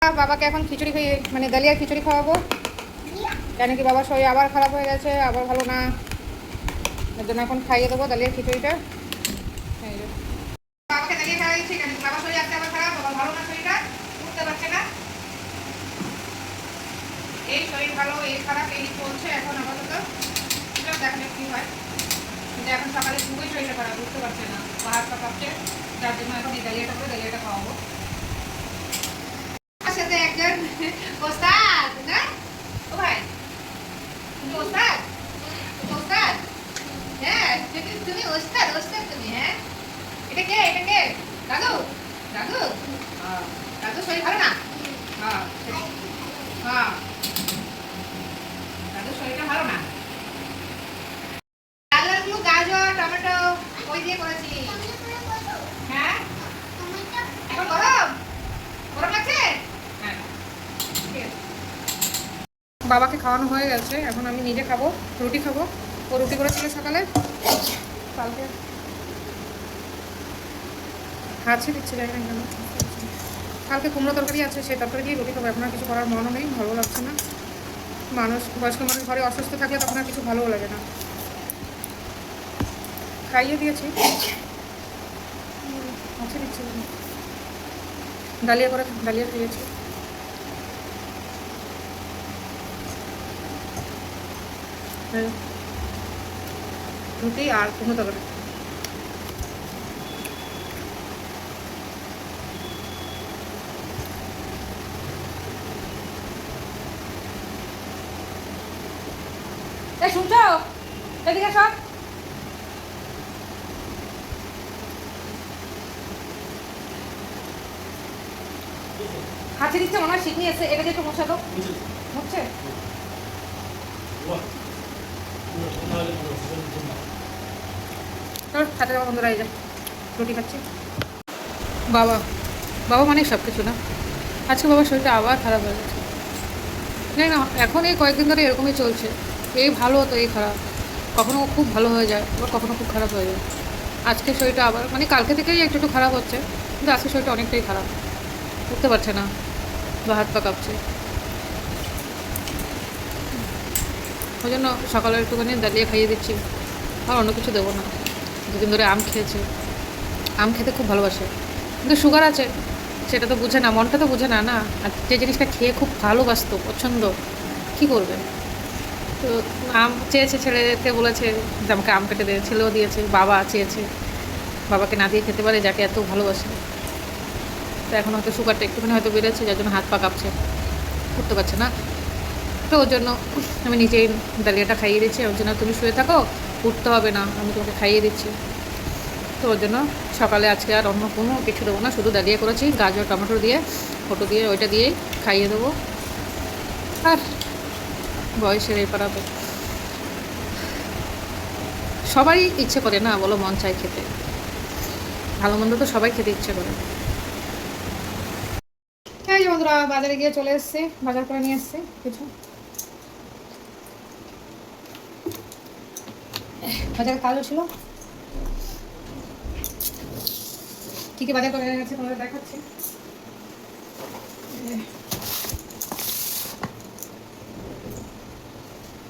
বাবাকে এখন খিচুড়ি খাইয়ে মানে দালিয়া খিচুড়ি খাওয়াবো, কেন কি বাবার শরীর আবার খারাপ হয়ে গেছে, আবার ভালো না, এর জন্য এখন খাইয়ে দেবো দালিয়া খিচুড়িটা। বাবাকে দালিয়া খাওয়া দিচ্ছি, কেন কি বাবার শরীর আজকে আবার খারাপ, বাবা ভালো না, শরীরটা উঠতে পারছে না, এই শরীর ভালো এই খারাপ এই চলছে এখন আপাতত, দেখা যাক কি হয়। কিন্তু এখন সকালে খুবই শরীরটা খারাপ, উঠতে পারছে না, হাত পা কাঁপছে, যার জন্য এখন এই দালিয়াটা করে দালিয়াটা খাওয়াবো। সাথে একজন ওস্তাদ না, ও ভাই তুমি ওস্তাদ, তুমি ওস্তাদ, হ্যাঁ তুমি ওস্তাদ, ওস্তাদ তুমি, হ্যাঁ এটা কে, এটা কে, দাদু, দাদু, দাদু শরীর ভালো না, হ্যাঁ হ্যাঁ দাদু শরীরটা ভালো না, গাজরগুলো গাজর টমেটো ওই দিয়ে করেছি, হ্যাঁ এখন গরম গরম লাগছে। বাবাকে খাওয়ানো হয়ে গেছে, এখন আমি নিজে খাবো, রুটি খাবো। ও রুটি করেছিল সকালে, কালকে হাঁচি দিচ্ছে যাই না কেন, কালকে কুমড়ো তরকারি আছে, সেই তরকারি দিয়ে রুটি খাবো। এখন আর কিছু করার মনও নেই, ভালো লাগছে না। মানুষ বয়স্ক মানুষ ঘরে অসুস্থ থাকলে তখন আর কিছু ভালোও লাগে না। খাইয়ে দিয়েছি, হাঁচি দিচ্ছে, ডালিয়া করে ডালিয়া খাইয়েছি। রুটি আর কুমড়ো তরকারি। শুনছো, এদিকে সব হাঁচি দিচ্ছে, মনে হয় শিখনি এসে, এটা দিয়ে একটু মশা দাও, হচ্ছে খাতে যাওয়া বন্ধুরা, এই যা রুটি খাচ্ছি। বাবা বাবা মানে সব কিছু না, আজকে বাবার শরীরটা আবার খারাপ হয়ে গেছে, জানি না এখন এই কয়েকদিন ধরে এরকমই চলছে, এই ভালো তো এই খারাপ, কখনো খুব ভালো হয়ে যায় আবার কখনো খুব খারাপ হয়ে যায়। আজকে শরীরটা আবার মানে কালকে থেকেই একটু একটু খারাপ হচ্ছে, কিন্তু আজকে শরীরটা অনেকটাই খারাপ, উঠতে পারছে না বা হাত পা কাঁপছে। ওই জন্য সকালে একটুখানি দালিয়ে খাইয়ে দিচ্ছি, আর অন্য কিছু দেবো না। দুদিন ধরে আম খেয়েছে, আম খেতে খুব ভালোবাসে, কিন্তু সুগার আছে সেটা তো বুঝে না, মনটা তো বুঝে না না, আর যে জিনিসটা খেয়ে খুব ভালোবাসতো পছন্দ, কী করবে। তো আম চেয়েছে, ছেলেকে বলেছে যে আমাকে আম কেটে দিয়ে, ছেলেও দিয়েছে, বাবা চেয়েছে, বাবাকে না দিয়ে খেতে পারে যাকে এত ভালোবাসে। তো এখন হয়তো সুগারটা একটুখানি হয়তো বেড়েছে, যার জন্য হাত পা কাঁপছে, উঠতে পারছে না। তো ওর জন্য আমি নিজেই ডালিয়াটা খাইয়ে দিচ্ছি, ওর জন্য তুমি শুয়ে থাকো, উঠতে হবে না, আমি তোমাকে খাইয়ে দিচ্ছি। তো ওর জন্য সকালে আজকে আর অন্য কোনো কিছু দেবো না, শুধু ডালিয়া করেছি গাজর টমেটো দিয়ে, ফটো দিয়ে, ওইটা দিয়েই খাইয়ে দেবো। আর বয়সের এই পাড়াবে সবারই ইচ্ছে করে না বলো, মন চাই খেতে, ভালো মন্দ তো সবাই খেতে ইচ্ছে করে। এই বন্ধুরা বাজারে গিয়ে চলে এসেছি, বাজার করে নিয়ে এসেছি কিছু, বাজারে কাজও ছিল, কি কি বাজার করে গেছে তোমাদের দেখাচ্ছি।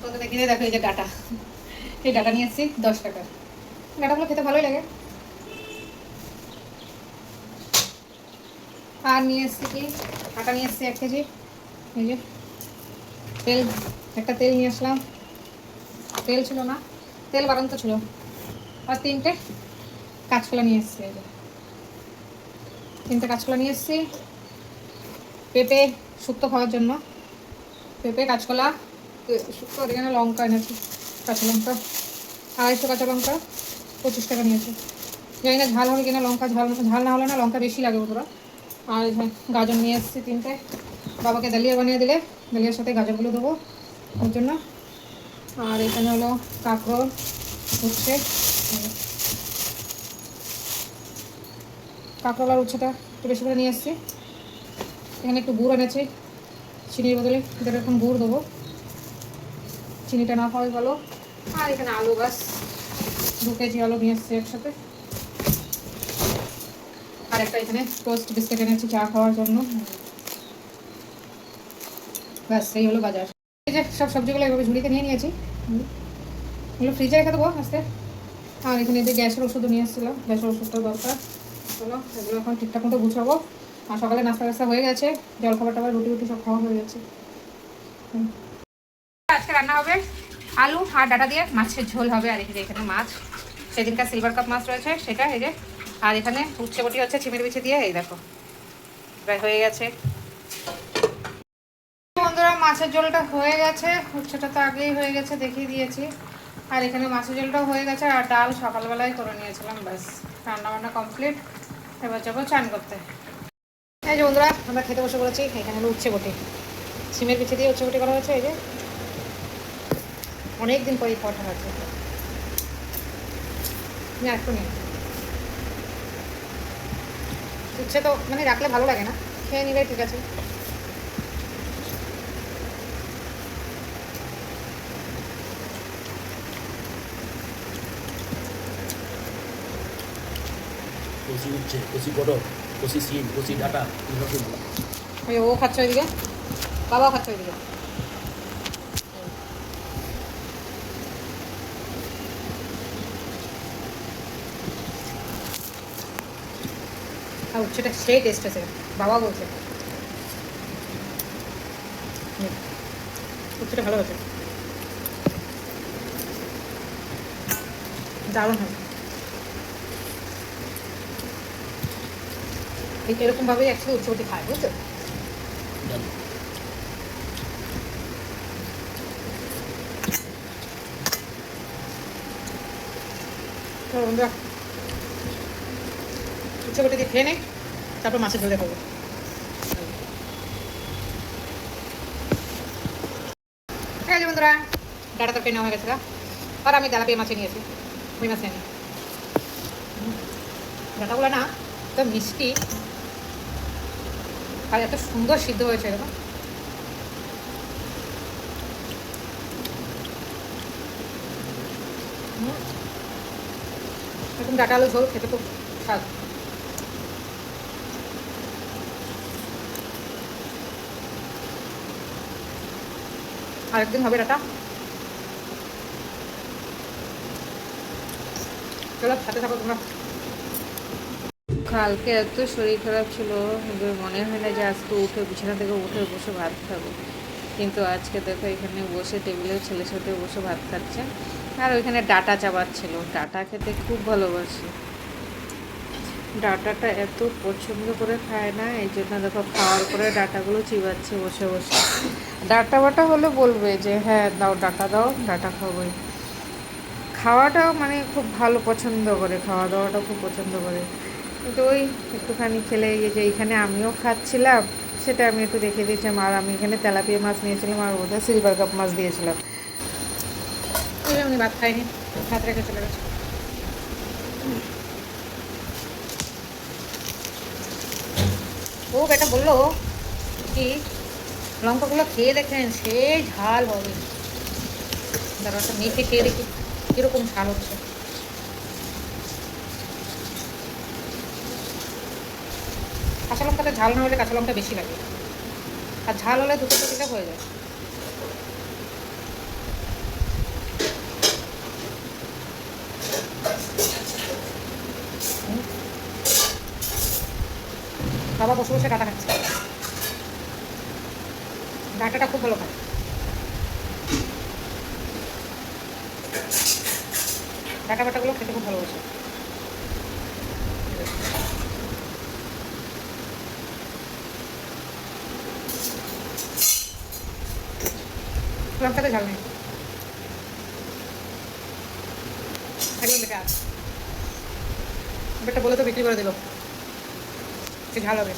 তোমাদের দেখিয়ে দেখো, এই যে ডাটা, এই ডাটা নিয়ে এসেছি 10 টাকা, ডাটাগুলো খেতে ভালোই লাগে। আর নিয়ে এসেছি কি, আটা নিয়ে এসেছি 1 কেজি, এই যে তেল, একটা তেল নিয়ে আসলাম, তেল ছিল না, তেল বাড়ন্ত ছিল, আর 3টে কাঁচকলা নিয়ে এসেছি, এই যে 3টে কাঁচকলা নিয়ে এসেছি, পেঁপে শুক্তো খাওয়ার জন্য, পেঁপে কাঁচকলা শুক্তো, এখানে লঙ্কা এনেছি, কাঁচা লঙ্কা 250 কাঁচা লঙ্কা 25 টাকা নিয়েছি, জানি না ঝাল হবে কিনা, লঙ্কা ঝাল ঝাল না হলে না লঙ্কা বেশি লাগে ওরা। আর গাজর নিয়ে এসেছি 3টে, বাবাকে দালিয়া বানিয়ে দিলে দালিয়ার সাথে গাজরগুলো দেবো ওর জন্য। আর এখানে হলো কাঁকরোল, উচ্ছে, কাঁকরোল আর উচ্ছেটা একটু বেশি করে নিয়ে এসেছি। এখানে একটু গুড় এনেছি, চিনির বদলে এটাকে এখন গুড় দেবো, চিনিটা না খাওয়াই ভালো। আর এখানে আলু গাছ 2 কেজি আলু নিয়ে এসেছি একসাথে, আর একটা এখানে টোস্ট বিস্কিট এনেছি চা খাওয়ার জন্য। ব্যাস এই হলো বাজার। এই যে সব সবজিগুলো এভাবে ঝুড়িতে নিয়ে নিয়েছি, এগুলো ফ্রিজে রেখে দেবো আস্তে। আর এখানে যে গ্যাসের ওষুধও নিয়ে এসেছিলাম, গ্যাসের ওষুধটাও দরকার। চলো এগুলো এখন ঠিকঠাক মতো গুছাবো। আর সকালে নাস্তা টাস্তা হয়ে গেছে, জলখাবার টাবার রুটি রুটি সব খাওয়া হয়ে গেছে। আজকে রান্না হবে আলু আর ডাটা দিয়ে মাছের ঝোল হবে। আর এখানে মাছ, সেদিনকার সিলভার কাপ মাছ রয়েছে সেটা, এই যে। আর এখানে উচ্ছে বটি হচ্ছে চিমের বিছে দিয়ে, এই দেখো প্রায় হয়ে গেছে। বন্ধুরা মাছের ঝোলটা হয়ে গেছে, উচ্ছেটা তো আগেই হয়ে গেছে, দেখিয়ে দিয়েছি। আর এখানে মাছের ঝোলটাও হয়ে গেছে, আর ডাল সকালবেলায় করে নিয়েছিলাম। ব্যাস রান্নাবান্না কমপ্লিট। এবার যাবো চান করতে। এই যে বন্ধুরা আমরা খেতে বসে পড়েছি। এখানে হলো উচ্ছে বটি, সিমের পিছিয়ে দিয়ে উচ্ছে বটি করা হয়েছে। এই যে অনেক দিন পরে খাওয়াটা হয়েছে। না একটু নেই, উচ্ছে তো মানে রাখলে ভালো লাগে না, খেয়ে নিলে ঠিক আছে। কচি উচ্ছে, কচি পটল, কচি সিম, কচি ডাটা, এরকম। ওই ও খাচ্ছে ওইদিকে, বাবাও খাচ্ছে ওইদিকে। আর উচ্ছেটা সেই টেস্ট আছে, বাবা বলছে উচ্ছেটা ভালো হয়েছে, দারুণ হবে। এরকমভাবেই একসাথে উচ্ছে বটি খায়, বুঝছো? বন্ধুরা উচ্ছে বটি দিয়ে খেয়ে নেই, তারপর মাছের ঝোল দেখাবো। ঠিক আছে বন্ধুরা, ডাটা তরকারি নেওয়া হয়ে গেছে। আর আমি তেলাপিয়া মাছে নিয়েছি, ওই মাছ নিয়ে। ডাটাগুলো না তো মিষ্টি, আর এত সুন্দর সিদ্ধ হয়েছে এরকম। এরকম ডাটা আলু ঝোল খেতে খুব স্বাদ। আরেকদিন হবে ডাটা। চলো সাথে থাকো তোমরা। কালকে এত শরীর খারাপ ছিল, মনে হয় না যে আজকে উঠে বিছানা থেকে উঠে বসে ভাত খাবো। কিন্তু আজকে দেখো এখানে বসে টেবিলে ছেলের সাথে বসে ভাত খাচ্ছে, আর ওইখানে ডাটা চাবাচ্ছিল। ডাটা খেতে খুব ভালোবাসে, ডাটাটা এত পছন্দ করে খায় না, এই জন্য দেখো খাওয়ার পরে ডাটাগুলো চিবাচ্ছে বসে বসে। ডাটা বাটা হলে বলবে যে হ্যাঁ দাও ডাটা দাও, ডাটা খাবোই। খাওয়াটাও মানে খুব ভালো পছন্দ করে, খাওয়া দাওয়াটা খুব পছন্দ করে। কিন্তু ওই একটুখানি খেলে গিয়ে যে এইখানে আমিও খাচ্ছিলাম, সেটা আমি একটু দেখিয়ে দিয়েছিলাম। আর আমি এখানে তেলাপিয়া মাছ নিয়েছিলাম, আর ওদের সিলভার কাপ মাছ দিয়েছিলাম। ওই আমি ভাত খাইনি, ভাত রেখে চলে গেছে। ও বেটা বললো কি লঙ্কাগুলো খেয়ে দেখেন, সেই ঝাল হবে। দাঁড়া একটা মেখে খেয়ে দেখি কীরকম ঝাল হচ্ছে। কাঁচা লঙ্কাতে ঝাল না হলে কাঁচা লঙ্কা বেশি লাগে, আর ঝাল হলে দুটো দিলে হয়ে যায়। বাবা বসে বসে ডাটা খাচ্ছে, ডাটাটা খুব ভালো খায়। ডাটা বাটাগুলো খেতে খুব ভালোবাসে। লঙ্কাতে ঝাল নেই একদম, বেটা বেটা বলে তো বিক্রি করে দিল সে ঝাল হবে।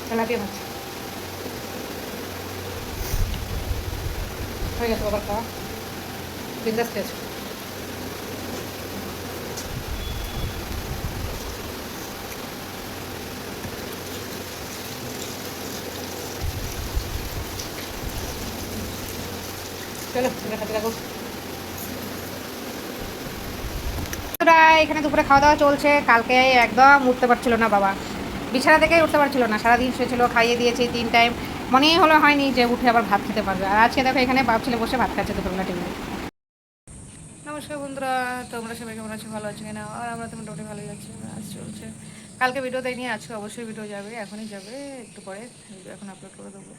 তেলাপিয়া মাছ হয়ে গেছে বাবার খাওয়া, বিন্দাস খেয়েছে। চলো তোমরা খাতে থাকো। ওরা এখানে দুপুরে খাওয়া দাওয়া চলছে। কালকে একদম উঠতে পারছিল না বাবা, বিছানা থেকেই উঠতে পারছিল না, সারাদিন শুয়েছিল, খাইয়ে দিয়েছি 3 টাইম, মনেই হলো হয়নি যে উঠে আবার ভাত খেতে পারবে। আর আজকে দেখো এখানে বাপ ছেলে বসে ভাত খাচ্ছে দুপুরবেলা টেবিলে। নমস্কার বন্ধুরা, তোমরা সবাই কেমন আছো, ভালো আছো কিনা? আর আমরা তো মোটামুটি ভালোই আছি, আজ চলছে। কালকে ভিডিও দেয়নি, আজকে অবশ্যই ভিডিও যাবে, এখনই যাবে, একটু পরে ভিডিও এখন আপলোড করে দেবো।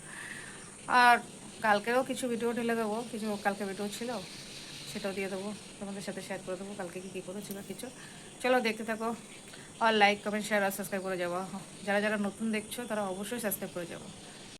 আর কালকেও কিছু ভিডিও ঢেলে দেবো, কিছু কালকে ভিডিও ছিল সেটাও দিয়ে দেবো, তোমাদের সাথে শেয়ার করে দেবো কালকে কী কী করেছি বা কিছু। চলো দেখতে থাকো, আর লাইক কমেন্ট শেয়ার আর সাবস্ক্রাইব করে যাবো। যারা যারা নতুন দেখছো তারা অবশ্যই সাবস্ক্রাইব করে যাবো।